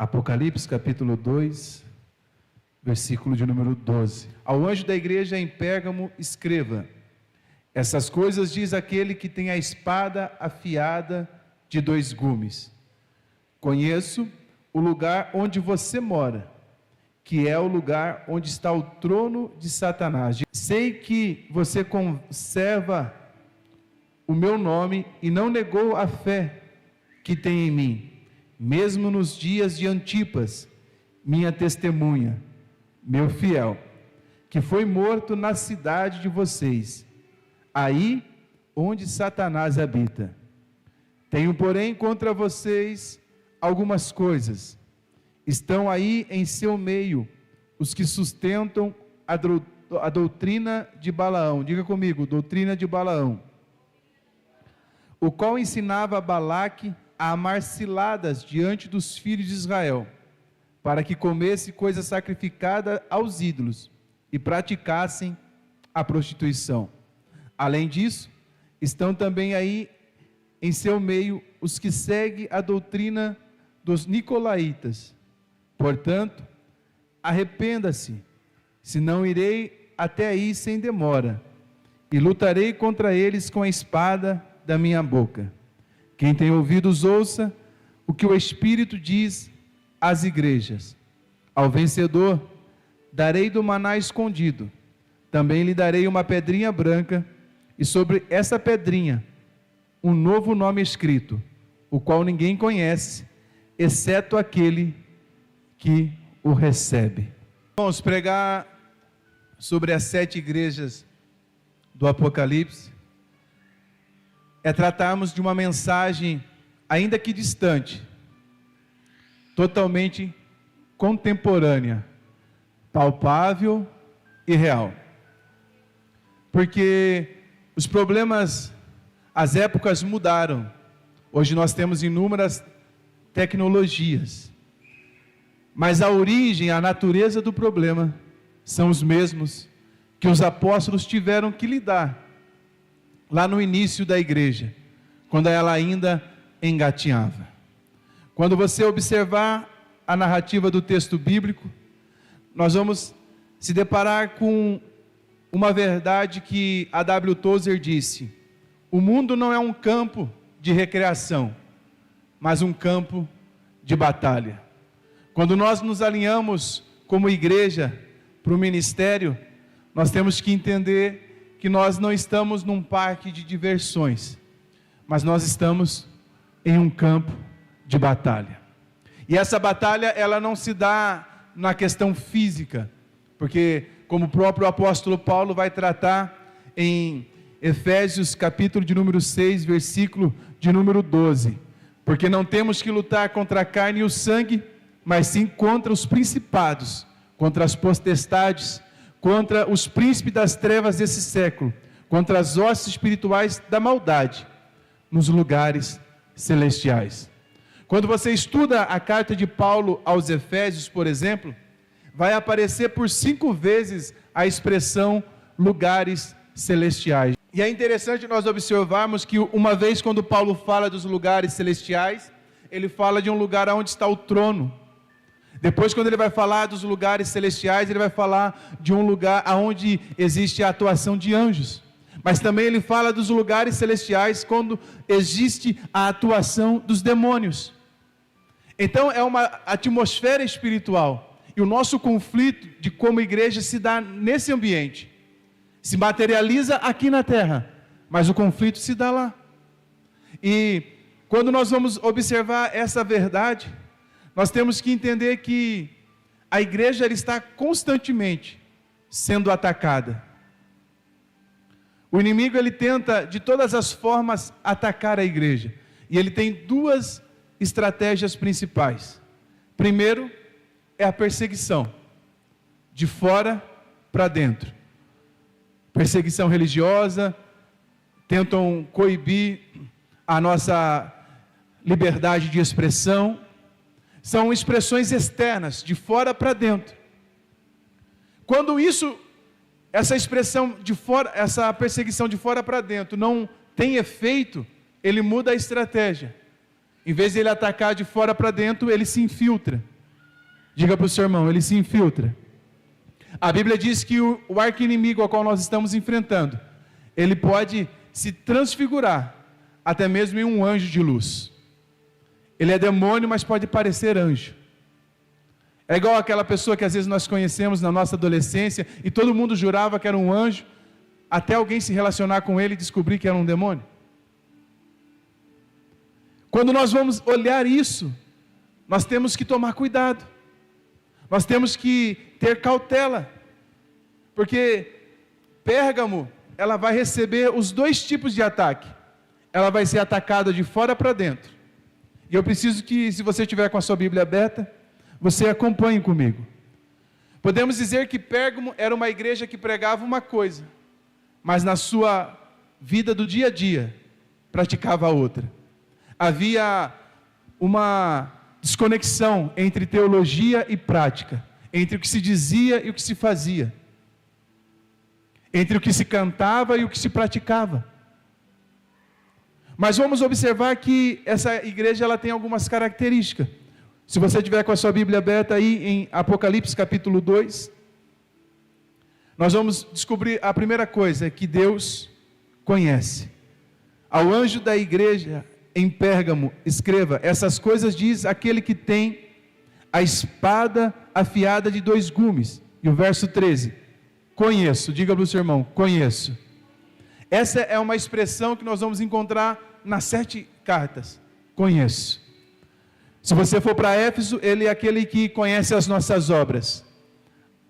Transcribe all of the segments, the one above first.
Apocalipse capítulo 2, versículo de número 12. Ao anjo da igreja em Pérgamo escreva: essas coisas diz aquele que tem a espada afiada de 2 gumes. Conheço o lugar onde você mora, que é o lugar onde está o trono de Satanás. Sei que você conserva o meu nome e não negou a fé que tem em mim, mesmo nos dias de Antipas, minha testemunha, meu fiel, que foi morto na cidade de vocês, aí onde Satanás habita. Tenho, porém, contra vocês algumas coisas. Estão aí em seu meio os que sustentam a doutrina de Balaão. Diga comigo, doutrina de Balaão. O qual ensinava a Balaque a amar ciladas diante dos filhos de Israel, para que comesse coisa sacrificada aos ídolos e praticassem a prostituição. Além disso, estão também aí em seu meio os que seguem a doutrina dos nicolaítas. Portanto, arrependa-se, senão irei até aí sem demora, e lutarei contra eles com a espada da minha boca. Quem tem ouvidos, ouça o que o Espírito diz às igrejas. Ao vencedor, darei do maná escondido, também lhe darei uma pedrinha branca, e sobre essa pedrinha, um novo nome escrito, o qual ninguém conhece, exceto aquele que o recebe. Vamos pregar sobre as 7 igrejas do Apocalipse. É tratarmos de uma mensagem, ainda que distante, totalmente contemporânea, palpável e real. Porque os problemas, as épocas mudaram. Hoje nós temos inúmeras tecnologias, mas a origem, a natureza do problema são os mesmos que os apóstolos tiveram que lidar lá no início da igreja, quando ela ainda engatinhava. Quando você observar a narrativa do texto bíblico, nós vamos se deparar com uma verdade que a W. Tozer disse: o mundo não é um campo de recreação, mas um campo de batalha. Quando nós nos alinhamos como igreja para o ministério, nós temos que entender que nós não estamos num parque de diversões, mas nós estamos em um campo de batalha. E essa batalha, ela não se dá na questão física, porque como o próprio apóstolo Paulo vai tratar em Efésios capítulo de número 6, versículo de número 12, porque não temos que lutar contra a carne e o sangue, mas sim contra os principados, contra as potestades, contra os príncipes das trevas desse século, contra as hostes espirituais da maldade, nos lugares celestiais. Quando você estuda a carta de Paulo aos Efésios, por exemplo, vai aparecer por 5 vezes a expressão lugares celestiais. E é interessante nós observarmos que uma vez quando Paulo fala dos lugares celestiais, ele fala de um lugar onde está o trono. Depois, quando ele vai falar dos lugares celestiais, ele vai falar de um lugar onde existe a atuação de anjos. Mas também ele fala dos lugares celestiais quando existe a atuação dos demônios. Então é uma atmosfera espiritual. E o nosso conflito de como igreja se dá nesse ambiente. Se materializa aqui na terra, mas o conflito se dá lá. E quando nós vamos observar essa verdade, nós temos que entender que a igreja ela está constantemente sendo atacada. O inimigo ele tenta de todas as formas atacar a igreja. E ele tem 2 estratégias principais. Primeiro é a perseguição, de fora para dentro. Perseguição religiosa, tentam coibir a nossa liberdade de expressão. São expressões externas, de fora para dentro. Quando essa expressão de fora, essa perseguição de fora para dentro não tem efeito, ele muda a estratégia. Em vez de ele atacar de fora para dentro, ele se infiltra. Diga para o seu irmão, ele se infiltra. A Bíblia diz que o arqui-inimigo ao qual nós estamos enfrentando, ele pode se transfigurar, até mesmo em um anjo de luz. Ele é demônio, mas pode parecer anjo. É igual aquela pessoa que às vezes nós conhecemos na nossa adolescência, e todo mundo jurava que era um anjo, até alguém se relacionar com ele e descobrir que era um demônio. Quando nós vamos olhar isso, nós temos que tomar cuidado. Nós temos que ter cautela, porque Pérgamo, ela vai receber os dois tipos de ataque. Ela vai ser atacada de fora para dentro. E eu preciso que, se você estiver com a sua Bíblia aberta, você acompanhe comigo. Podemos dizer que Pérgamo era uma igreja que pregava uma coisa, mas na sua vida do dia a dia, praticava outra. Havia uma desconexão entre teologia e prática, entre o que se dizia e o que se fazia, entre o que se cantava e o que se praticava. Mas vamos observar que essa igreja ela tem algumas características. Se você tiver com a sua Bíblia aberta aí em Apocalipse capítulo 2, nós vamos descobrir a primeira coisa, que Deus conhece. Ao anjo da igreja em Pérgamo, escreva: essas coisas diz aquele que tem a espada afiada de 2 gumes. E o verso 13, conheço, diga para o seu irmão, conheço. Essa é uma expressão que nós vamos encontrar nas 7 cartas, conheço. Se você for para Éfeso, ele é aquele que conhece as nossas obras,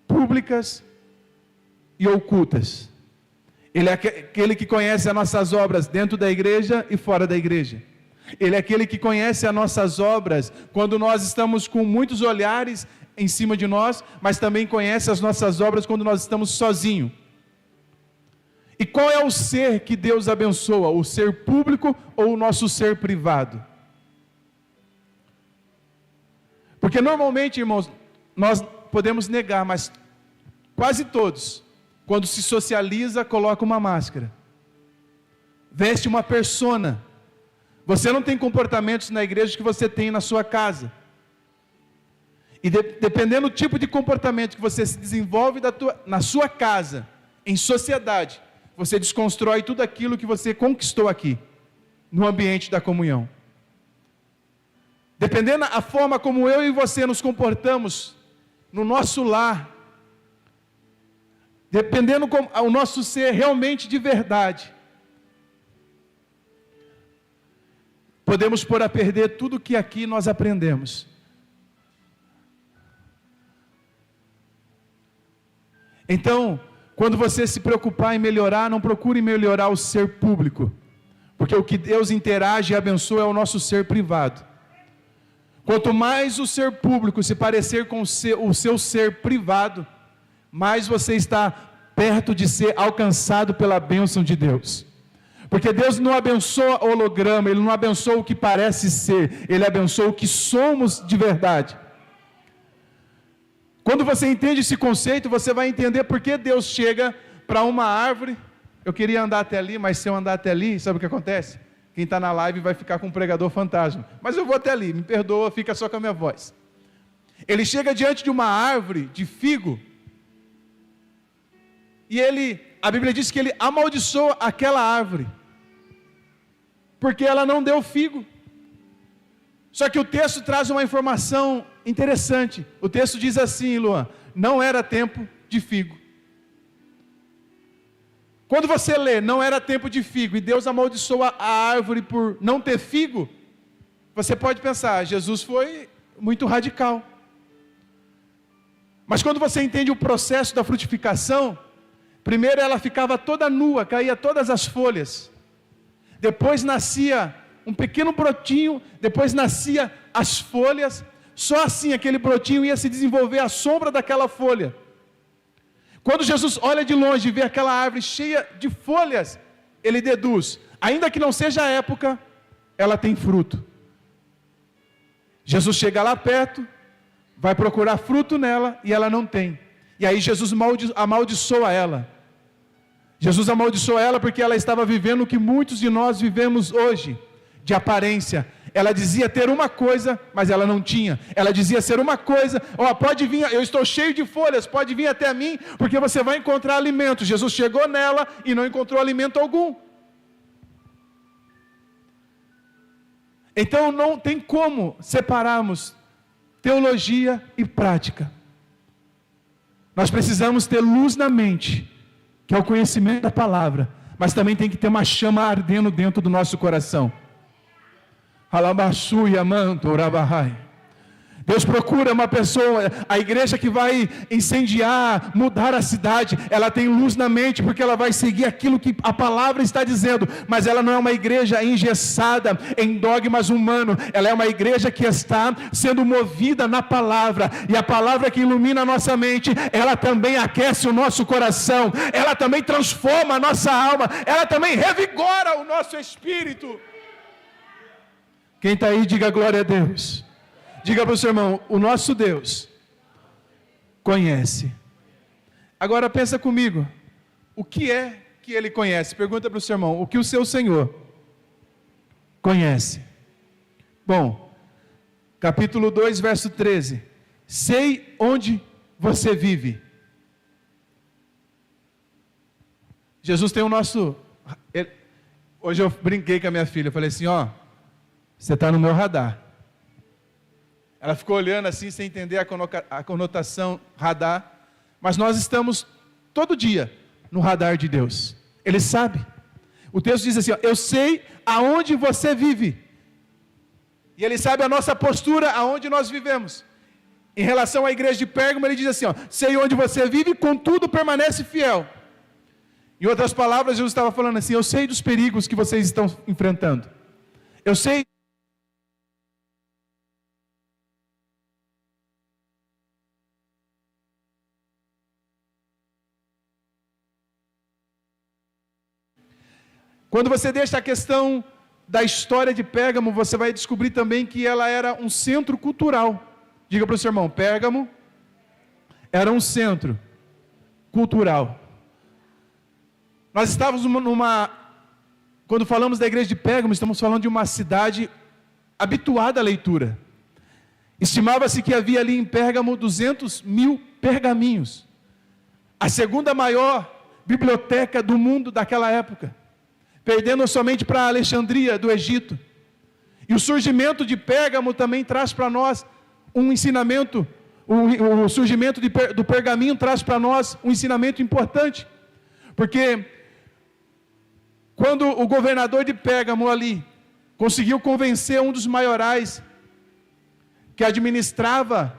públicas e ocultas. Ele é aquele que conhece as nossas obras dentro da igreja e fora da igreja. Ele é aquele que conhece as nossas obras quando nós estamos com muitos olhares em cima de nós, mas também conhece as nossas obras quando nós estamos sozinhos. E qual é o ser que Deus abençoa? O ser público ou o nosso ser privado? Porque normalmente, irmãos, nós podemos negar, mas quase todos, quando se socializa, coloca uma máscara, veste uma persona. Você não tem comportamentos na igreja que você tem na sua casa. E dependendo do tipo de comportamento que você se desenvolve na sua casa, em sociedade, você desconstrói tudo aquilo que você conquistou aqui, no ambiente da comunhão. Dependendo da forma como eu e você nos comportamos no nosso lar, dependendo como o nosso ser realmente de verdade, podemos pôr a perder tudo que aqui nós aprendemos. Então, quando você se preocupar em melhorar, não procure melhorar o ser público, porque o que Deus interage e abençoa é o nosso ser privado. Quanto mais o ser público se parecer com o seu ser privado, mais você está perto de ser alcançado pela bênção de Deus. Porque Deus não abençoa holograma, Ele não abençoa o que parece ser, Ele abençoa o que somos de verdade. Quando você entende esse conceito, você vai entender por que Deus chega para uma árvore. Eu queria andar até ali, mas se eu andar até ali, sabe o que acontece? Quem está na live vai ficar com um pregador fantasma. Mas eu vou até ali, me perdoa, fica só com a minha voz. Ele chega diante de uma árvore de figo, e a Bíblia diz que ele amaldiçoa aquela árvore, porque ela não deu figo. Só que o texto traz uma informação interessante. O texto diz assim, Luan: não era tempo de figo. Quando você lê, não era tempo de figo, e Deus amaldiçoa a árvore por não ter figo, você pode pensar, Jesus foi muito radical. Mas quando você entende o processo da frutificação, primeiro ela ficava toda nua, caía todas as folhas. Depois nascia um pequeno brotinho, depois nascia as folhas. Só assim aquele brotinho ia se desenvolver à sombra daquela folha. Quando Jesus olha de longe e vê aquela árvore cheia de folhas, ele deduz, ainda que não seja a época, ela tem fruto. Jesus chega lá perto, vai procurar fruto nela e ela não tem. E aí Jesus amaldiçoa ela. Jesus amaldiçoa ela porque ela estava vivendo o que muitos de nós vivemos hoje, de aparência. Ela dizia ter uma coisa, mas ela não tinha. Ela dizia ser uma coisa, pode vir, eu estou cheio de folhas, pode vir até mim, porque você vai encontrar alimento. Jesus chegou nela e não encontrou alimento algum. Então não tem como separarmos teologia e prática. Nós precisamos ter luz na mente, que é o conhecimento da palavra, mas também tem que ter uma chama ardendo dentro do nosso coração. Deus procura uma pessoa, a igreja que vai incendiar, mudar a cidade, ela tem luz na mente, porque ela vai seguir aquilo que a palavra está dizendo, mas ela não é uma igreja engessada em dogmas humanos, ela é uma igreja que está sendo movida na palavra, e a palavra que ilumina a nossa mente, ela também aquece o nosso coração, ela também transforma a nossa alma, ela também revigora o nosso espírito. Quem está aí, diga glória a Deus. Diga para o seu irmão, o nosso Deus conhece. Agora pensa comigo, o que é que Ele conhece? Pergunta para o seu irmão, o que o seu Senhor conhece? Bom, capítulo 2, verso 13. Sei onde você vive. Jesus tem o nosso... Hoje eu brinquei com a minha filha, eu falei assim, você está no meu radar. Ela ficou olhando assim, sem entender a conotação radar. Mas nós estamos todo dia no radar de Deus. Ele sabe. O texto diz assim, eu sei aonde você vive. E Ele sabe a nossa postura, aonde nós vivemos. Em relação à igreja de Pérgamo, Ele diz assim, sei onde você vive, contudo permanece fiel. Em outras palavras, Jesus estava falando assim, eu sei dos perigos que vocês estão enfrentando. Eu sei. Quando você deixa a questão da história de Pérgamo, você vai descobrir também que ela era um centro cultural. Diga para o seu irmão, Pérgamo era um centro cultural. Nós estávamos quando falamos da igreja de Pérgamo, estamos falando de uma cidade habituada à leitura. Estimava-se que havia ali em Pérgamo 200.000 pergaminhos. A segunda maior biblioteca do mundo daquela época. Perdendo somente para Alexandria do Egito. E o surgimento de Pérgamo também traz para nós um ensinamento, o surgimento do pergaminho traz para nós um ensinamento importante, porque quando o governador de Pérgamo ali conseguiu convencer um dos maiorais que administrava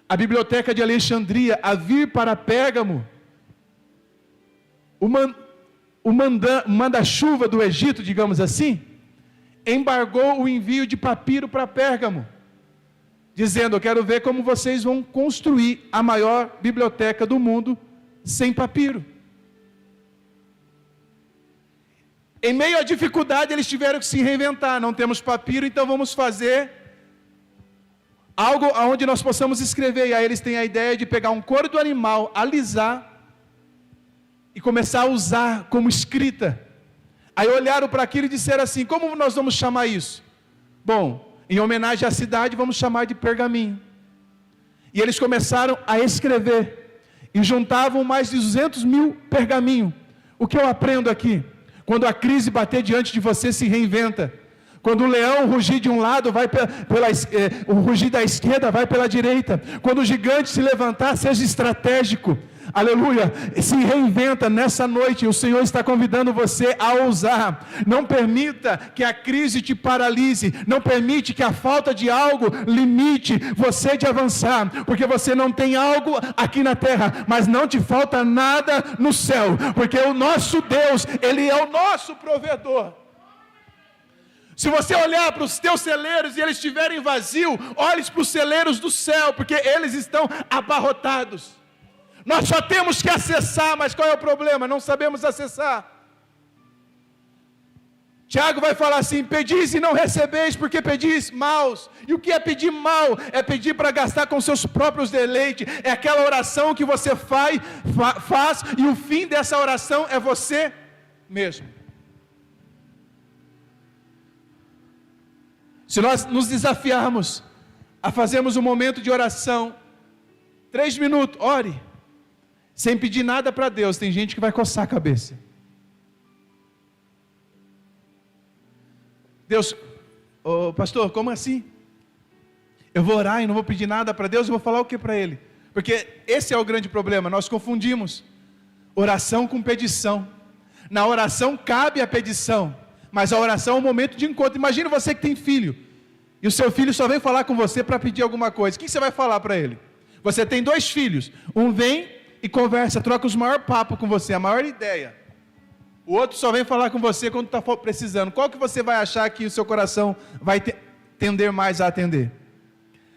a biblioteca de Alexandria a vir para Pérgamo, o manda-chuva do Egito, digamos assim, embargou o envio de papiro para Pérgamo, dizendo, eu quero ver como vocês vão construir a maior biblioteca do mundo sem papiro. Em meio à dificuldade, eles tiveram que se reinventar, não temos papiro, então vamos fazer algo onde nós possamos escrever, e aí eles têm a ideia de pegar um couro do animal, alisar, e começar a usar como escrita. Aí olharam para aquilo e disseram assim, como nós vamos chamar isso? Bom, em homenagem à cidade, vamos chamar de pergaminho. E eles começaram a escrever, e juntavam mais de 200.000 pergaminhos. O que eu aprendo aqui? Quando a crise bater diante de você, se reinventa. Quando o leão rugir de um lado, o rugir da esquerda vai pela direita. Quando o gigante se levantar, seja estratégico. Aleluia, se reinventa nessa noite. O Senhor está convidando você a ousar. Não permita que a crise te paralise. Não permite que a falta de algo limite você de avançar, porque você não tem algo aqui na terra, mas não te falta nada no céu, porque o nosso Deus, Ele é o nosso provedor. Se você olhar para os teus celeiros e eles estiverem vazios, olhe para os celeiros do céu, porque eles estão abarrotados. Nós só temos que acessar, mas qual é o problema? Não sabemos acessar. Tiago vai falar assim, pedis e não recebeis, porque pedis maus. E o que é pedir mal? É pedir para gastar com seus próprios deleites. É aquela oração que você faz, e o fim dessa oração é você mesmo. Se nós nos desafiarmos a fazermos um momento de oração, 3 minutos, ore, sem pedir nada para Deus, tem gente que vai coçar a cabeça. Deus, pastor, como assim? Eu vou orar e não vou pedir nada para Deus, eu vou falar o que para Ele? Porque esse é o grande problema, nós confundimos oração com petição. Na oração cabe a petição, mas a oração é um momento de encontro. Imagina você que tem filho, e o seu filho só vem falar com você para pedir alguma coisa. O que você vai falar para ele? Você tem 2 filhos, um vem e conversa, troca os maiores papos com você, a maior ideia. O outro só vem falar com você quando está precisando. Qual que você vai achar que o seu coração vai tender mais a atender?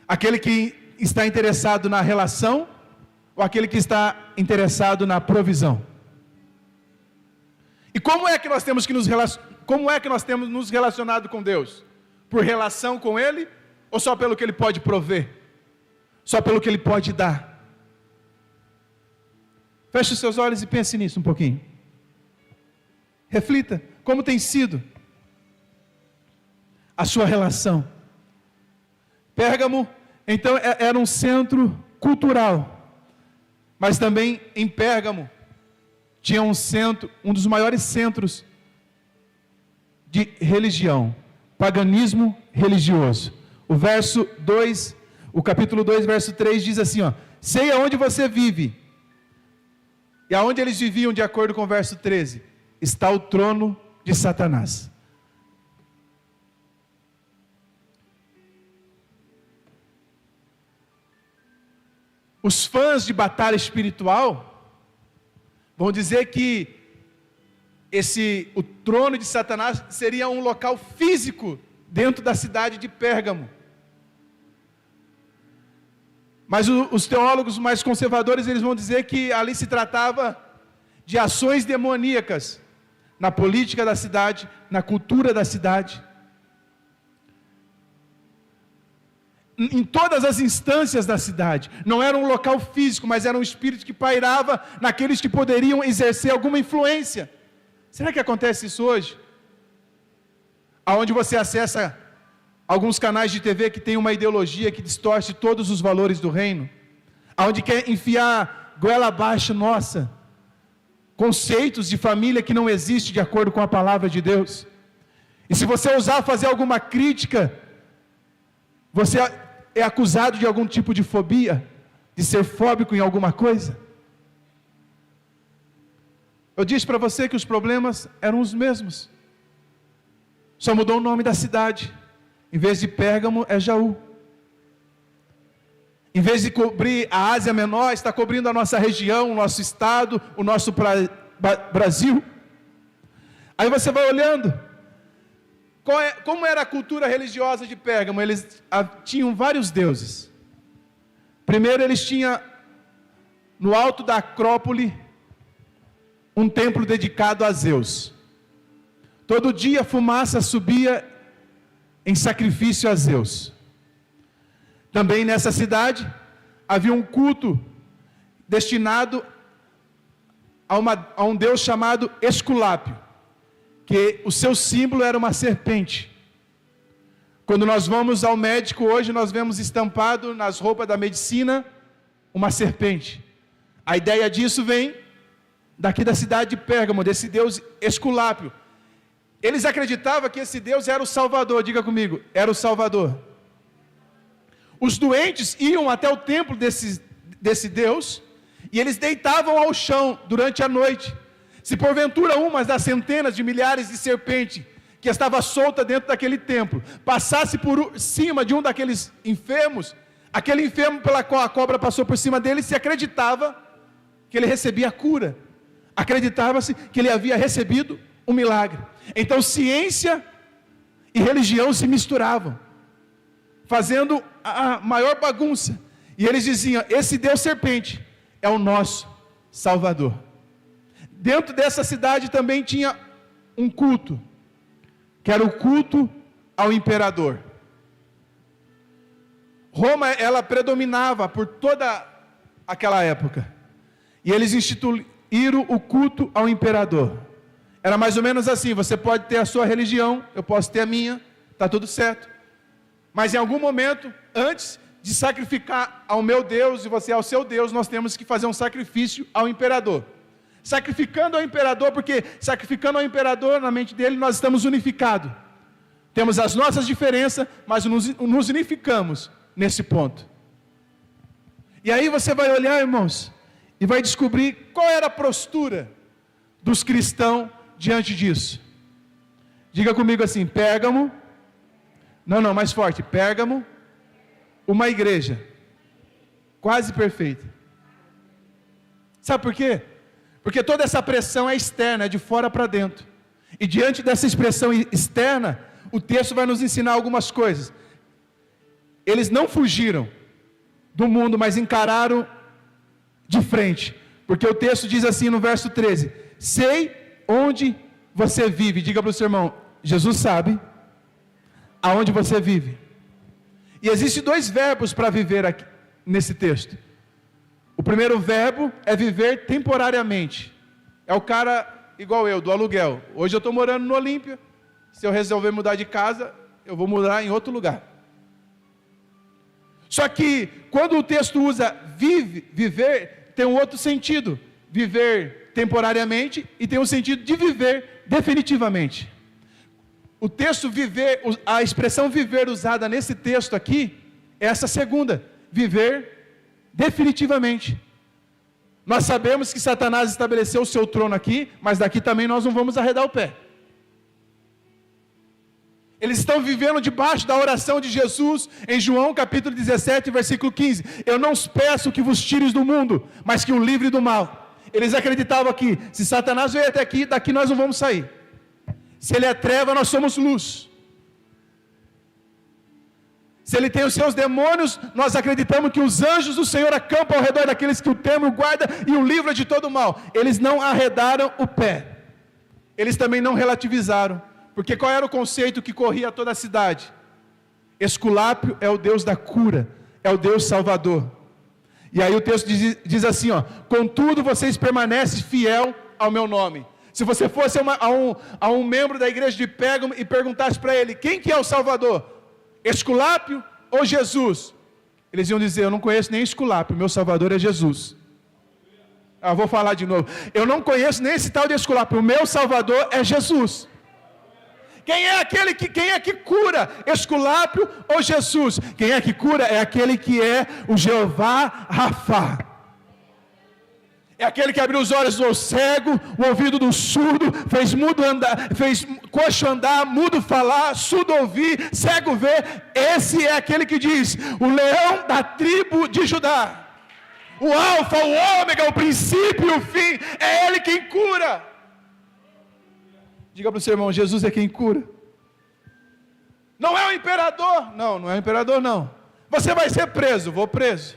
Aquele que está interessado na relação, ou aquele que está interessado na provisão? E como é que nós temos nos relacionado com Deus? Por relação com Ele, ou só pelo que Ele pode prover? Só pelo que Ele pode dar? Feche os seus olhos e pense nisso um pouquinho. Reflita, como tem sido a sua relação? Pérgamo, então, era um centro cultural, mas também em Pérgamo tinha um dos maiores centros de religião, paganismo religioso. O capítulo 2, verso 3 diz assim, sei aonde você vive. E aonde eles viviam, de acordo com o verso 13, está o trono de Satanás. Os fãs de batalha espiritual vão dizer que o trono de Satanás seria um local físico dentro da cidade de Pérgamo. Mas os teólogos mais conservadores, eles vão dizer que ali se tratava de ações demoníacas na política da cidade, na cultura da cidade, em todas as instâncias da cidade. Não era um local físico, mas era um espírito que pairava naqueles que poderiam exercer alguma influência. Será que acontece isso hoje? Aonde você acessa alguns canais de TV que tem uma ideologia que distorce todos os valores do reino, aonde quer enfiar goela abaixo nossa, conceitos de família que não existe de acordo com a palavra de Deus. E se você ousar fazer alguma crítica, você é acusado de algum tipo de fobia, de ser fóbico em alguma coisa. Eu disse para você que os problemas eram os mesmos, só mudou o nome da cidade. Em vez de Pérgamo, é Jaú. Em vez de cobrir a Ásia Menor, está cobrindo a nossa região, o nosso estado, o nosso Brasil. Aí você vai olhando, como era a cultura religiosa de Pérgamo? Eles tinham vários deuses. Primeiro eles tinham, no alto da Acrópole, um templo dedicado a Zeus. Todo dia fumaça subia em sacrifício a Zeus. Também nessa cidade havia um culto destinado a um deus chamado Esculápio, que o seu símbolo era uma serpente. Quando nós vamos ao médico hoje, nós vemos estampado nas roupas da medicina uma serpente. A ideia disso vem daqui da cidade de Pérgamo, desse deus Esculápio. Eles acreditavam que esse Deus era o Salvador. Diga comigo, era o Salvador. Os doentes iam até o templo desse Deus, e eles deitavam ao chão durante a noite. Se porventura uma das centenas de milhares de serpentes que estava solta dentro daquele templo passasse por cima de um daqueles enfermos, aquele enfermo pela qual a cobra passou por cima dele, se acreditava que ele recebia a cura, acreditava-se que ele havia recebido um milagre. Então ciência e religião se misturavam, fazendo a maior bagunça. E eles diziam, esse Deus serpente é o nosso Salvador. Dentro dessa cidade também tinha um culto, que era o culto ao imperador. Roma, ela predominava por toda aquela época, e eles instituíram o culto ao imperador. Era mais ou menos assim, você pode ter a sua religião, eu posso ter a minha, está tudo certo. Mas em algum momento, antes de sacrificar ao meu Deus e você ao seu Deus, nós temos que fazer um sacrifício ao imperador. Sacrificando ao imperador, porque sacrificando ao imperador, na mente dele, nós estamos unificados. Temos as nossas diferenças, mas nos unificamos nesse ponto. E aí você vai olhar, irmãos, e vai descobrir qual era a postura dos cristãos diante disso. Diga comigo assim: Pérgamo, não, mais forte, Pérgamo, uma igreja quase perfeita. Sabe por quê? Porque toda essa pressão é externa, é de fora para dentro. E diante dessa expressão externa, o texto vai nos ensinar algumas coisas. Eles não fugiram do mundo, mas encararam de frente. Porque o texto diz assim no verso 13: sei onde você vive. Diga para o seu irmão: Jesus sabe aonde você vive. E existem dois verbos para viver aqui nesse texto. O primeiro verbo é viver temporariamente. É o cara igual eu, do aluguel. Hoje eu estou morando no Olímpia. Se eu resolver mudar de casa, eu vou mudar em outro lugar. Só que quando o texto usa viver, tem um outro sentido. Viver temporariamente e tem o sentido de viver definitivamente. O texto viver, a expressão viver usada nesse texto aqui, é essa segunda, viver definitivamente. Nós sabemos que Satanás estabeleceu o seu trono aqui, mas daqui também nós não vamos arredar o pé. Eles estão vivendo debaixo da oração de Jesus, em João capítulo 17, versículo 15. Eu não os peço que vos tires do mundo, mas que o livre do mal. Eles acreditavam que, se Satanás veio até aqui, daqui nós não vamos sair. Se ele é treva, nós somos luz. Se ele tem os seus demônios, nós acreditamos que os anjos do Senhor acampam ao redor daqueles que o temem, o guardam e o livram de todo mal. Eles não arredaram o pé. Eles também não relativizaram. Porque qual era o conceito que corria toda a cidade? Esculápio é o Deus da cura, é o Deus salvador. E aí o texto diz assim, contudo vocês permanecem fiel ao meu nome. Se você fosse a um membro da igreja de Pérgamo e perguntasse para ele, quem que é o Salvador? Esculápio ou Jesus? Eles iam dizer, eu não conheço nem Esculápio, meu Salvador é Jesus. Vou falar de novo, eu não conheço nem esse tal de Esculápio, o meu Salvador é Jesus. Quem é que cura? Esculápio ou Jesus? Quem é que cura? É aquele que é o Jeová Rafá. É aquele que abriu os olhos do cego, o ouvido do surdo, fez mudo andar, fez coxo andar, mudo falar, surdo ouvir, cego ver. Esse é aquele que diz, o leão da tribo de Judá. O alfa, o ômega, o princípio e o fim, é ele quem cura. Diga para o seu irmão, Jesus é quem cura. Não é o imperador? Não é o imperador não. Você vai ser preso, vou preso.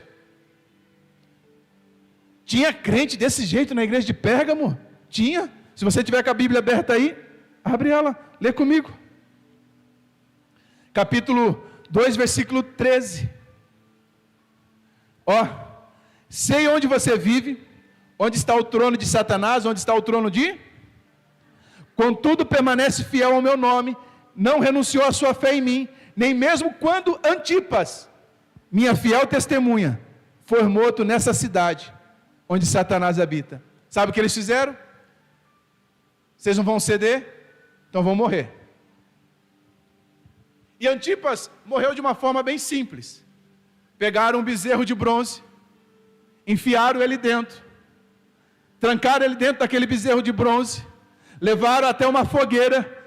Tinha crente desse jeito na igreja de Pérgamo? Tinha. Se você tiver com a Bíblia aberta aí, abre ela, lê comigo. Capítulo 2, versículo 13. Sei onde você vive, onde está o trono de Satanás, onde está o trono de... Contudo permanece fiel ao meu nome, não renunciou à sua fé em mim, nem mesmo quando Antipas, minha fiel testemunha, foi morto nessa cidade, onde Satanás habita. Sabe o que eles fizeram? Vocês não vão ceder? Então vão morrer. E Antipas morreu de uma forma bem simples. Pegaram um bezerro de bronze, enfiaram ele dentro, trancaram ele dentro daquele bezerro de bronze, levaram até uma fogueira,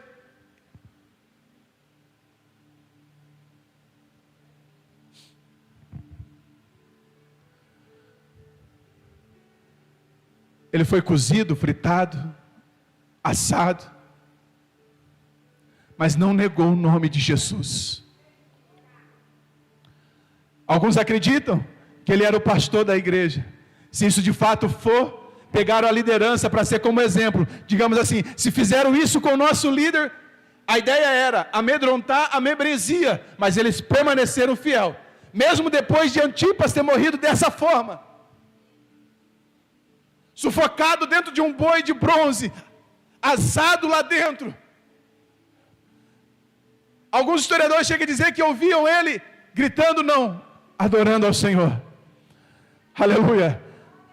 ele foi cozido, fritado, assado, mas não negou o nome de Jesus. Alguns acreditam que ele era o pastor da igreja. Se isso de fato for, pegaram a liderança para ser como exemplo. Digamos assim, se fizeram isso com o nosso líder, a ideia era amedrontar a membresia, mas eles permaneceram fiel, mesmo depois de Antipas ter morrido dessa forma, sufocado dentro de um boi de bronze, assado lá dentro. Alguns historiadores chegam a dizer que ouviam ele gritando, não, adorando ao Senhor. Aleluia,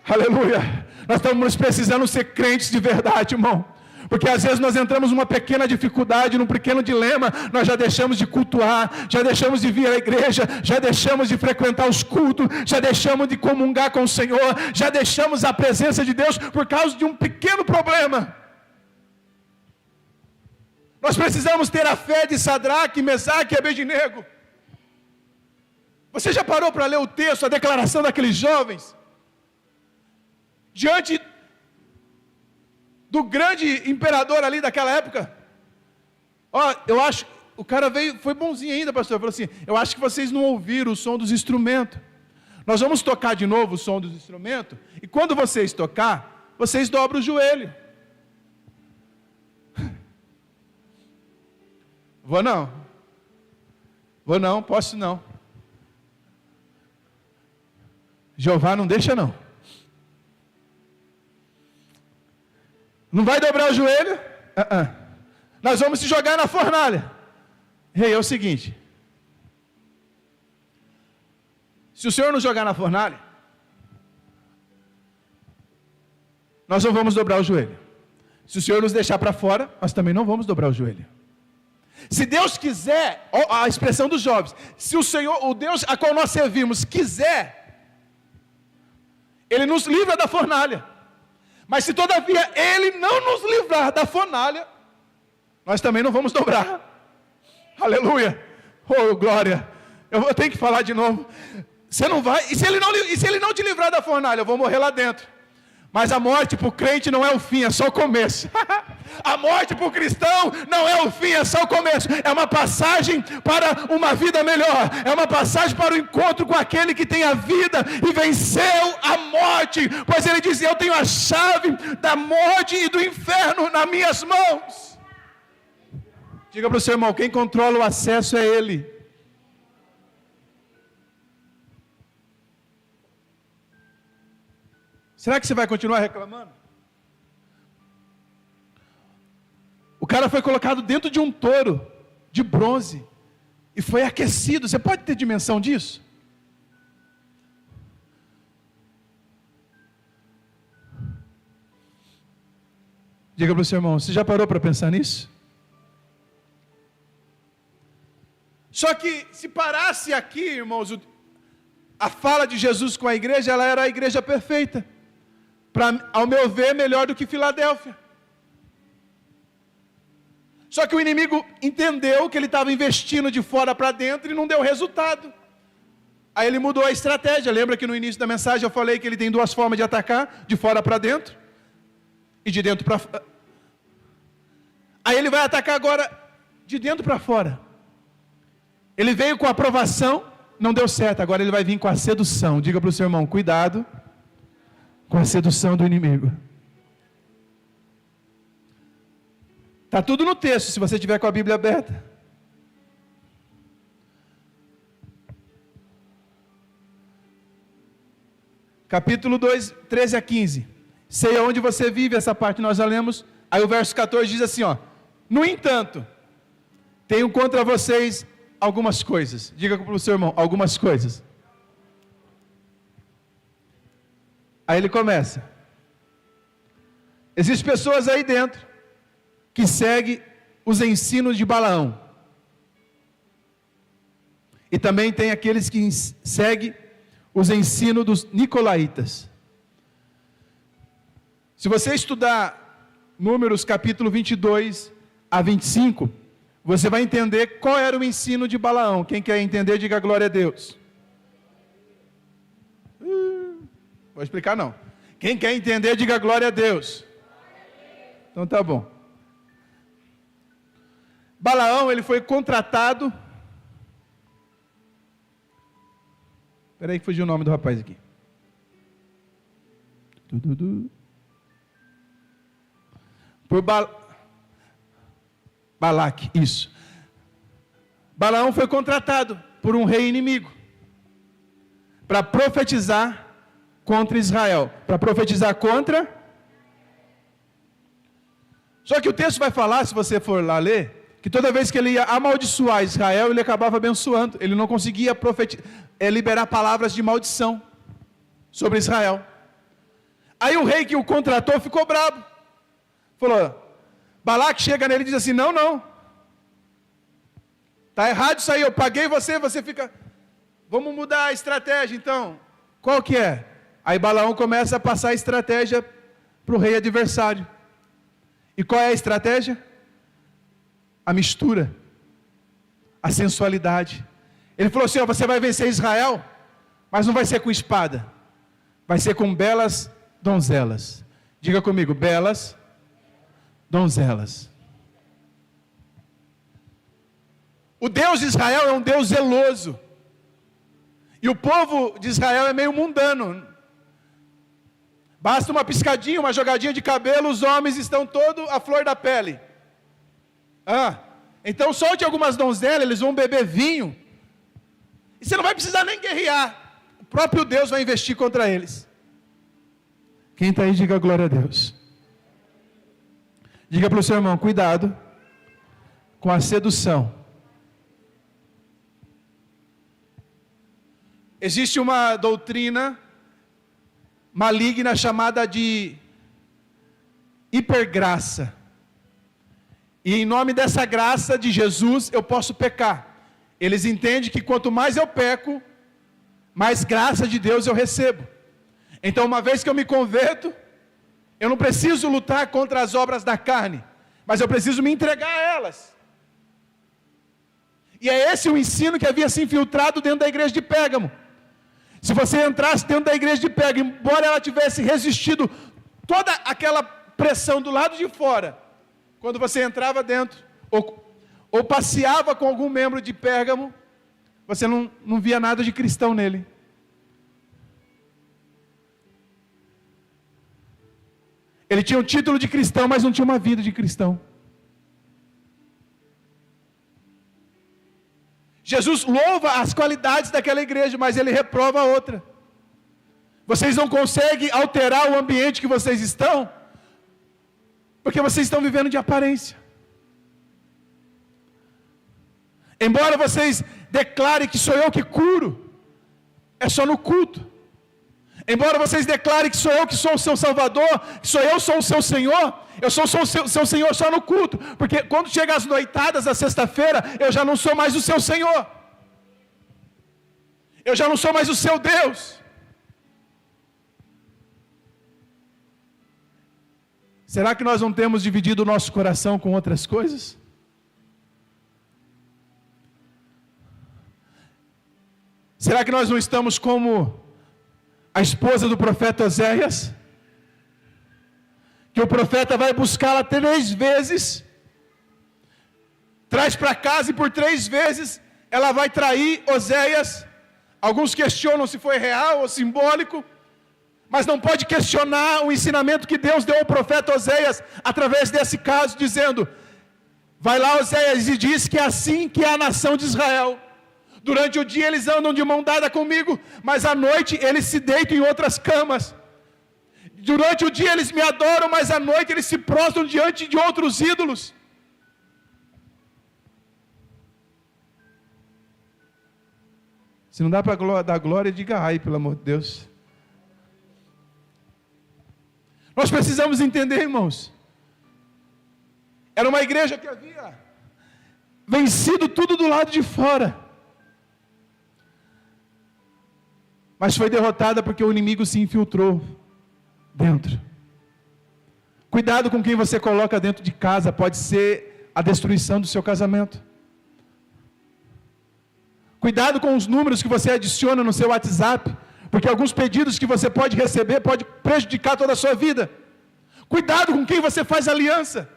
aleluia. Nós estamos precisando ser crentes de verdade, irmão. Porque às vezes nós entramos numa pequena dificuldade, num pequeno dilema, nós já deixamos de cultuar, já deixamos de vir à igreja, já deixamos de frequentar os cultos, já deixamos de comungar com o Senhor, já deixamos a presença de Deus por causa de um pequeno problema. Nós precisamos ter a fé de Sadraque, Mesaque e Abednego. Você já parou para ler o texto, a declaração daqueles jovens? Diante do grande imperador ali daquela época. Ó, eu acho, o cara veio, foi bonzinho ainda, pastor, falou assim, eu acho que vocês não ouviram o som dos instrumentos. Nós vamos tocar de novo o som dos instrumentos, e quando vocês tocar, vocês dobram o joelho. Vou não, posso não. Jeová não deixa não. Não vai dobrar o joelho? Nós vamos se jogar na fornalha. Rei, é o seguinte. Se o Senhor nos jogar na fornalha, nós não vamos dobrar o joelho. Se o Senhor nos deixar para fora, nós também não vamos dobrar o joelho. Se Deus quiser, a expressão dos jovens, se o Senhor, o Deus a qual nós servimos, quiser, Ele nos livra da fornalha. Mas se todavia Ele não nos livrar da fornalha, nós também não vamos dobrar. Aleluia. Oh, glória. Eu tenho que falar de novo. Você não vai, e se ele não te livrar da fornalha, eu vou morrer lá dentro. Mas a morte para o crente não é o fim, é só o começo. A morte para o cristão não é o fim, é só o começo. É uma passagem para uma vida melhor. É uma passagem para o encontro com aquele que tem a vida e venceu a morte. Pois ele diz, eu tenho a chave da morte e do inferno nas minhas mãos. Diga para o seu irmão, quem controla o acesso é Ele. Será que você vai continuar reclamando? O cara foi colocado dentro de um touro de bronze e foi aquecido. Você pode ter dimensão disso? Diga para o seu irmão, você já parou para pensar nisso? Só que se parasse aqui, irmãos, a fala de Jesus com a igreja, ela era a igreja perfeita. Ao meu ver, melhor do que Filadélfia. Só que o inimigo entendeu que ele estava investindo de fora para dentro e não deu resultado. Aí ele mudou a estratégia. Lembra que no início da mensagem eu falei que ele tem duas formas de atacar, de fora para dentro e de dentro para fora. Aí ele vai atacar agora de dentro para fora. Ele veio com a aprovação, não deu certo, agora ele vai vir com a sedução. Diga para o seu irmão, cuidado com a sedução do inimigo. Está tudo no texto, se você tiver com a Bíblia aberta. Capítulo 2, 13 a 15. Sei aonde você vive, essa parte nós já lemos. Aí o verso 14 diz assim, ó. No entanto, tenho contra vocês algumas coisas. Diga para o seu irmão, algumas coisas. Aí ele começa. Existem pessoas aí dentro que seguem os ensinos de Balaão. E também tem aqueles que seguem os ensinos dos nicolaítas. Se você estudar Números capítulo 22 a 25, você vai entender qual era o ensino de Balaão. Quem quer entender, diga glória a Deus. Vou explicar não. Quem quer entender, diga glória a Deus. Então tá bom. Balaão, ele foi contratado. Espera aí que fugiu o nome do rapaz aqui. Por Balaque, isso. Balaão foi contratado por um rei inimigo para profetizar contra Israel, para profetizar contra. Só que o texto vai falar, se você for lá ler, que toda vez que ele ia amaldiçoar Israel, ele acabava abençoando. Ele não conseguia liberar palavras de maldição sobre Israel. Aí o rei que o contratou ficou bravo. Falou, Balaque chega nele e diz assim, não. Está errado isso aí, eu paguei você fica... Vamos mudar a estratégia então. Qual que é? Aí Balaão começa a passar a estratégia para o rei adversário. E qual é a estratégia? A mistura, a sensualidade. Ele falou assim, você vai vencer Israel, mas não vai ser com espada, vai ser com belas donzelas. Diga comigo, belas donzelas. O Deus de Israel é um Deus zeloso, e o povo de Israel é meio mundano. Basta uma piscadinha, uma jogadinha de cabelo, os homens estão todos à flor da pele. Então solte algumas donzelas, eles vão beber vinho, e você não vai precisar nem guerrear, o próprio Deus vai investir contra eles. Quem está aí, diga glória a Deus. Diga para o seu irmão, cuidado com a sedução. Existe uma doutrina maligna chamada de hipergraça. E em nome dessa graça de Jesus, eu posso pecar. Eles entendem que quanto mais eu peco, mais graça de Deus eu recebo. Então, uma vez que eu me converto, eu não preciso lutar contra as obras da carne, mas eu preciso me entregar a elas. E é esse o ensino que havia se infiltrado dentro da igreja de Pérgamo. Se você entrasse dentro da igreja de Pérgamo, embora ela tivesse resistido toda aquela pressão do lado de fora, quando você entrava dentro, ou passeava com algum membro de Pérgamo, você não via nada de cristão nele. Ele tinha um título de cristão, mas não tinha uma vida de cristão. Jesus louva as qualidades daquela igreja, mas ele reprova a outra. Vocês não conseguem alterar o ambiente que vocês estão, porque vocês estão vivendo de aparência. Embora vocês declarem que sou eu que curo, é só no culto. Embora vocês declarem que sou eu que sou o seu Salvador, que eu sou o seu Senhor, eu sou o seu Senhor só no culto, porque quando chega as noitadas da sexta-feira, eu já não sou mais o seu Senhor, eu já não sou mais o seu Deus. Será que nós não temos dividido o nosso coração com outras coisas? Será que nós não estamos como a esposa do profeta Oséias? Que o profeta vai buscá-la 3 vezes, traz para casa e por 3 vezes ela vai trair Oséias. Alguns questionam se foi real ou simbólico, mas não pode questionar o ensinamento que Deus deu ao profeta Oséias, através desse caso, dizendo, vai lá Oséias e diz que é assim que é a nação de Israel. Durante o dia eles andam de mão dada comigo, mas à noite eles se deitam em outras camas. Durante o dia eles me adoram, mas à noite eles se prostram diante de outros ídolos. Se não dá para dar glória, diga ai, pelo amor de Deus. Nós precisamos entender, irmãos. Era uma igreja que havia vencido tudo do lado de fora, mas foi derrotada porque o inimigo se infiltrou dentro. Cuidado com quem você coloca dentro de casa, pode ser a destruição do seu casamento. Cuidado com os números que você adiciona no seu WhatsApp, porque alguns pedidos que você pode receber pode prejudicar toda a sua vida. Cuidado com quem você faz aliança,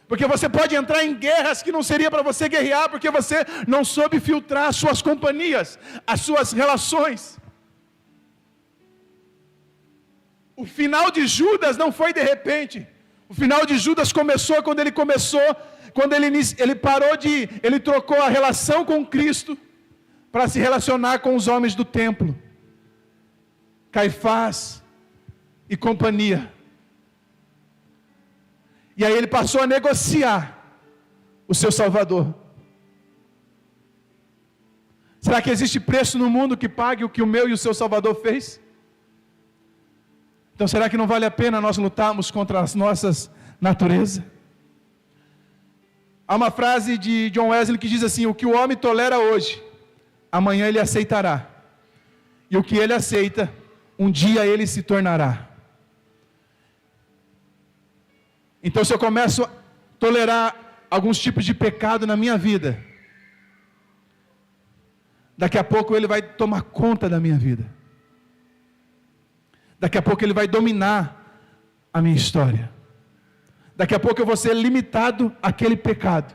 porque você pode entrar em guerras que não seria para você guerrear, porque você não soube filtrar as suas companhias, as suas relações. O final de Judas não foi de repente. O final de Judas começou quando ele ele trocou a relação com Cristo para se relacionar com os homens do templo, Caifás e companhia. E aí ele passou a negociar o seu Salvador? Será que existe preço no mundo que pague o que o meu e o seu Salvador fez? Então será que não vale a pena nós lutarmos contra as nossas naturezas? Há uma frase de John Wesley que diz assim: o que o homem tolera hoje, amanhã ele aceitará. E o que ele aceita, um dia ele se tornará. Então se eu começo a tolerar alguns tipos de pecado na minha vida, daqui a pouco ele vai tomar conta da minha vida. Daqui a pouco ele vai dominar a minha história. Daqui a pouco eu vou ser limitado àquele pecado.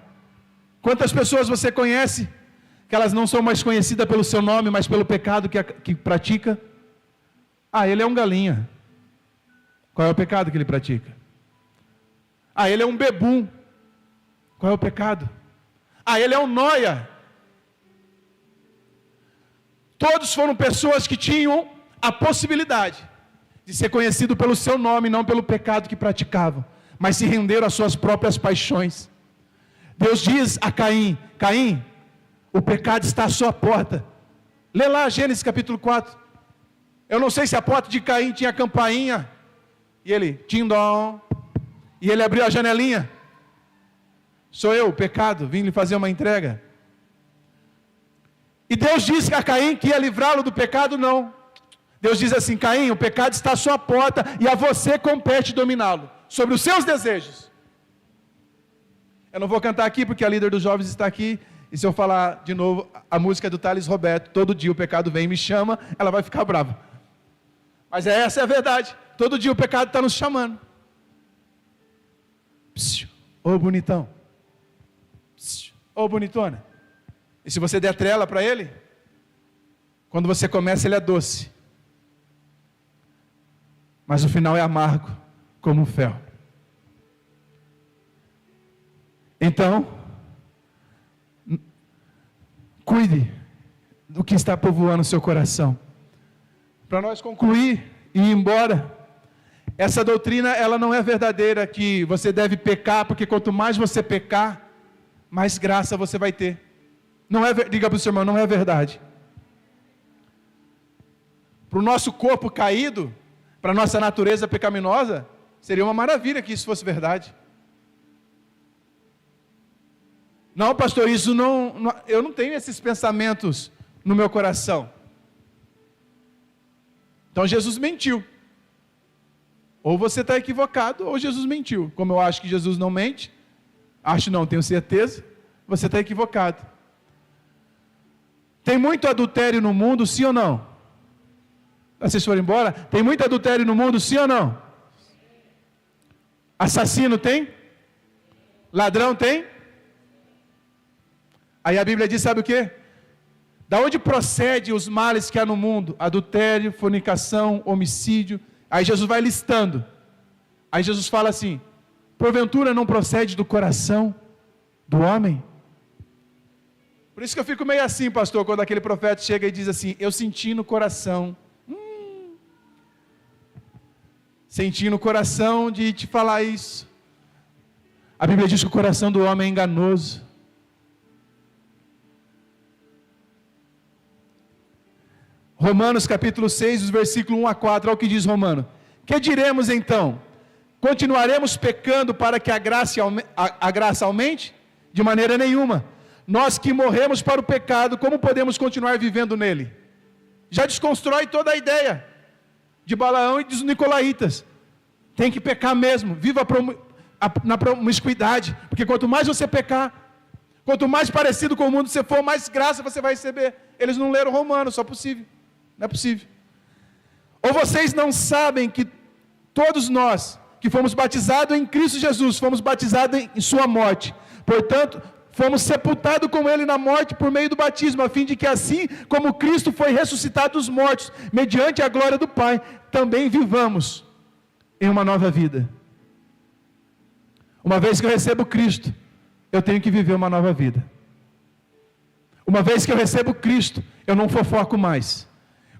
Quantas pessoas você conhece que elas não são mais conhecidas pelo seu nome, mas pelo pecado que pratica? Ah, ele é um galinha. Qual é o pecado que ele pratica? Ah, ele é um bebum. Qual é o pecado? Ah, ele é um nóia. Todos foram pessoas que tinham a possibilidade de ser conhecido pelo seu nome, não pelo pecado que praticavam, mas se renderam às suas próprias paixões. Deus diz a Caim: Caim, o pecado está à sua porta. Lê lá Gênesis capítulo 4. Eu não sei se a porta de Caim tinha campainha, e ele, tim-dom, e ele abriu a janelinha. Sou eu, o pecado, vim lhe fazer uma entrega. E Deus disse a Caim que ia livrá-lo do pecado? Não. Deus diz assim: Caim, o pecado está à sua porta e a você compete dominá-lo, sobre os seus desejos. Eu não vou cantar aqui porque a líder dos jovens está aqui, e se eu falar de novo a música do Thales Roberto, todo dia o pecado vem e me chama, ela vai ficar brava. Mas essa é a verdade, todo dia o pecado está nos chamando. Ô bonitão, ô bonitona. E se você der trela para ele, quando você começa ele é doce, mas o final é amargo, como um fel. Então, cuide do que está povoando o seu coração. Para nós concluir e ir embora, essa doutrina ela não é verdadeira, que você deve pecar, porque quanto mais você pecar, mais graça você vai ter. Não é, diga para o seu irmão, não é verdade. Para o nosso corpo caído, para a nossa natureza pecaminosa, seria uma maravilha que isso fosse verdade. Não, pastor, isso não, eu não tenho esses pensamentos no meu coração. Então Jesus mentiu. Ou você está equivocado, ou Jesus mentiu. Como eu acho que Jesus não mente, acho não, tenho certeza, você está equivocado. Tem muito adultério no mundo, sim ou não? Vocês foram embora? Tem muito adultério no mundo, sim ou não? Assassino tem? Ladrão tem? Aí a Bíblia diz, sabe o quê? Da onde procede os males que há no mundo? Adultério, fornicação, homicídio. Aí Jesus vai listando. Aí Jesus fala assim: porventura não procede do coração do homem? Por isso que eu fico meio assim, pastor, quando aquele profeta chega e diz assim: eu senti no coração. Senti no coração de te falar isso. A Bíblia diz que o coração do homem é enganoso. Romanos capítulo 6, versículo 1 a 4, olha o que diz Romano. Que diremos então? Continuaremos pecando para que a graça aumente? De maneira nenhuma. Nós que morremos para o pecado, como podemos continuar vivendo nele? Já desconstrói toda a ideia de Balaão e dos nicolaítas. Tem que pecar mesmo, viva na promiscuidade, porque quanto mais você pecar, quanto mais parecido com o mundo você for, mais graça você vai receber. Eles não leram Romanos, só possível. Não é possível. Ou vocês não sabem que todos nós que fomos batizados em Cristo Jesus, fomos batizados em sua morte, portanto, fomos sepultados com ele na morte por meio do batismo, a fim de que assim como Cristo foi ressuscitado dos mortos, mediante a glória do Pai, também vivamos em uma nova vida. Uma vez que eu recebo Cristo, eu tenho que viver uma nova vida. Uma vez que eu recebo Cristo, eu não fofoco mais.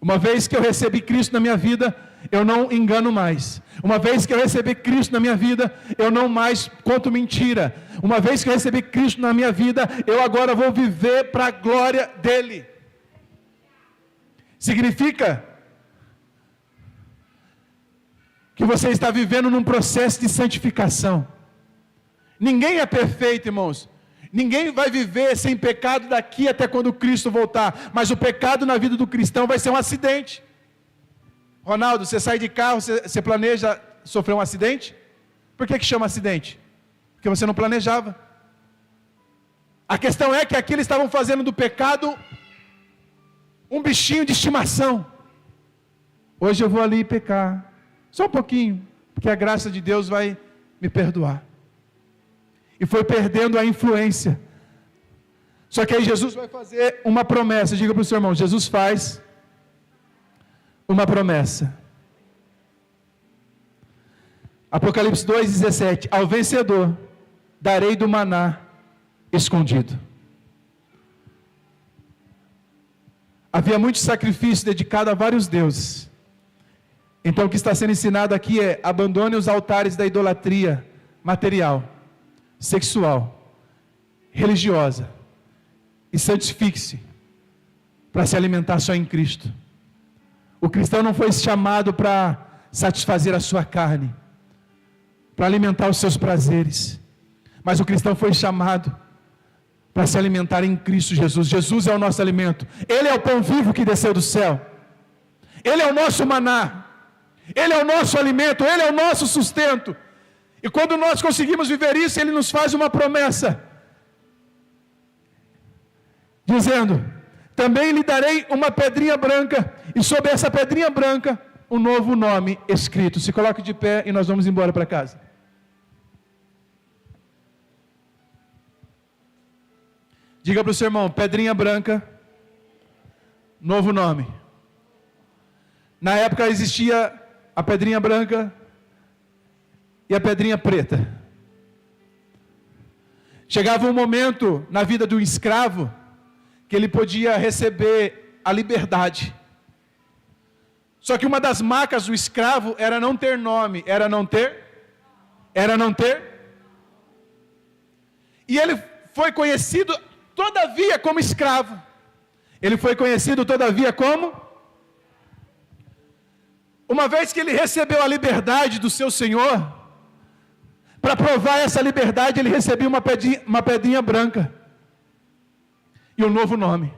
Uma vez que eu recebi Cristo na minha vida, eu não engano mais. Uma vez que eu recebi Cristo na minha vida, eu não mais conto mentira. Uma vez que eu recebi Cristo na minha vida, eu agora vou viver para a glória dele. Significa que você está vivendo num processo de santificação. Ninguém é perfeito, irmãos. Ninguém vai viver sem pecado daqui até quando Cristo voltar. Mas o pecado na vida do cristão vai ser um acidente. Ronaldo, você sai de carro, você planeja sofrer um acidente? Por que chama acidente? Porque você não planejava. A questão é que aqui eles estavam fazendo do pecado um bichinho de estimação. Hoje eu vou ali pecar, só um pouquinho, porque a graça de Deus vai me perdoar. E foi perdendo a influência. Só que aí Jesus vai fazer uma promessa. Diga para o seu irmão, Jesus faz uma promessa. Apocalipse 2,17. Ao vencedor darei do maná escondido. Havia muito sacrifício dedicado a vários deuses. Então o que está sendo ensinado aqui é: abandone os altares da idolatria material, sexual, religiosa, e santifique-se para se alimentar só em Cristo. O cristão não foi chamado para satisfazer a sua carne, para alimentar os seus prazeres, mas o cristão foi chamado para se alimentar em Cristo Jesus. Jesus é o nosso alimento. Ele é o pão vivo que desceu do céu. Ele é o nosso maná. Ele é o nosso alimento. Ele é o nosso sustento. E quando nós conseguimos viver isso, Ele nos faz uma promessa, dizendo: também lhe darei uma pedrinha branca, e sobre essa pedrinha branca, um novo nome escrito. Se coloque de pé e nós vamos embora para casa. Diga para o seu irmão: pedrinha branca, novo nome. Na época existia a pedrinha branca e a pedrinha preta. Chegava um momento na vida do escravo que ele podia receber a liberdade. Só que uma das marcas do escravo era não ter nome, era não ter. E ele foi conhecido todavia como escravo. Ele foi conhecido todavia como. Uma vez que ele recebeu a liberdade do seu Senhor, para provar essa liberdade, ele recebia uma pedrinha branca e um novo nome.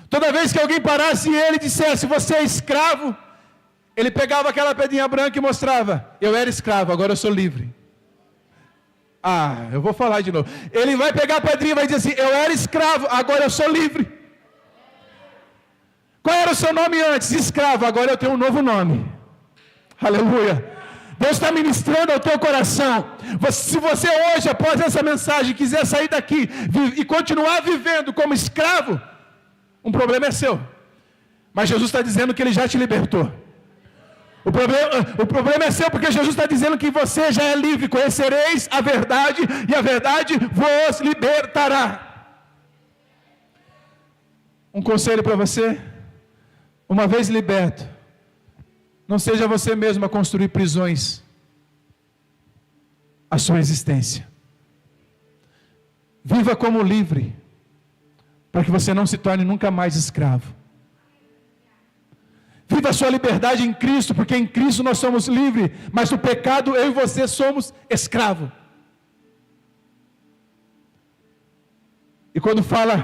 Toda vez que alguém parasse e ele dissesse: você é escravo, ele pegava aquela pedrinha branca e mostrava: eu era escravo, agora eu sou livre. Eu vou falar de novo. Ele vai pegar a pedrinha e vai dizer assim: eu era escravo, agora eu sou livre. Qual era o seu nome antes? Escravo, agora eu tenho um novo nome. Aleluia. Deus está ministrando ao teu coração. Se você hoje, após essa mensagem, quiser sair daqui e continuar vivendo como escravo, um problema é seu. Mas Jesus está dizendo que Ele já te libertou. O problema é seu, porque Jesus está dizendo que você já é livre. Conhecereis a verdade, e a verdade vos libertará. Um conselho para você: uma vez liberto, não seja você mesmo a construir prisões à sua existência. Viva como livre, para que você não se torne nunca mais escravo. Viva a sua liberdade em Cristo, porque em Cristo nós somos livres, mas do pecado eu e você somos escravos. E quando fala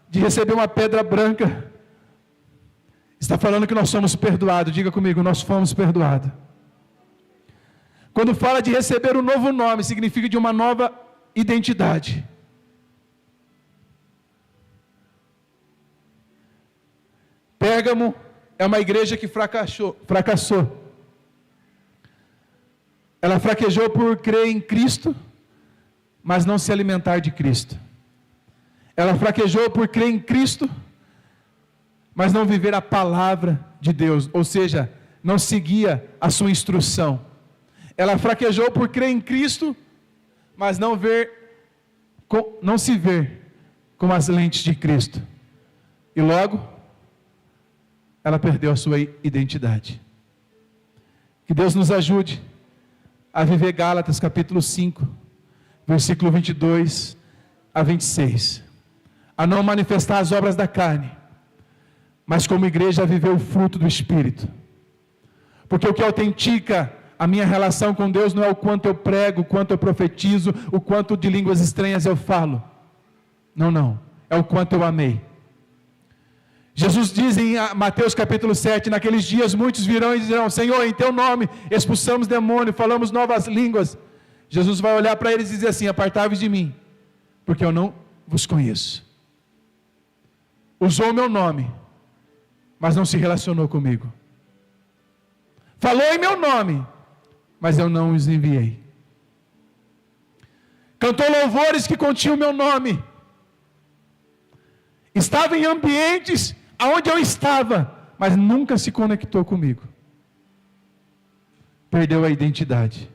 de receber uma pedra branca, está falando que nós somos perdoados. Diga comigo: nós fomos perdoados. Quando fala de receber um novo nome, significa de uma nova identidade. Pérgamo é uma igreja que fracassou. Ela fraquejou por crer em Cristo, mas não se alimentar de Cristo. Ela fraquejou por crer em Cristo, mas não viver a palavra de Deus, ou seja, não seguia a sua instrução. Ela fraquejou por crer em Cristo, mas não se ver com as lentes de Cristo. E logo, ela perdeu a sua identidade. Que Deus nos ajude a viver Gálatas capítulo 5, versículo 22 a 26. A não manifestar as obras da carne, mas como igreja a viver o fruto do Espírito. Porque o que autentica a minha relação com Deus não é o quanto eu prego, o quanto eu profetizo, o quanto de línguas estranhas eu falo. Não. É o quanto eu amei. Jesus diz em Mateus capítulo 7, naqueles dias muitos virão e dirão: Senhor, em teu nome expulsamos demônio, falamos novas línguas. Jesus vai olhar para eles e dizer assim: apartai-vos de mim, porque eu não vos conheço. Usou o meu nome, mas não se relacionou comigo. Falou em meu nome, mas eu não os enviei. Cantou louvores que continham o meu nome. Estava em ambientes aonde eu estava, mas nunca se conectou comigo. Perdeu a identidade.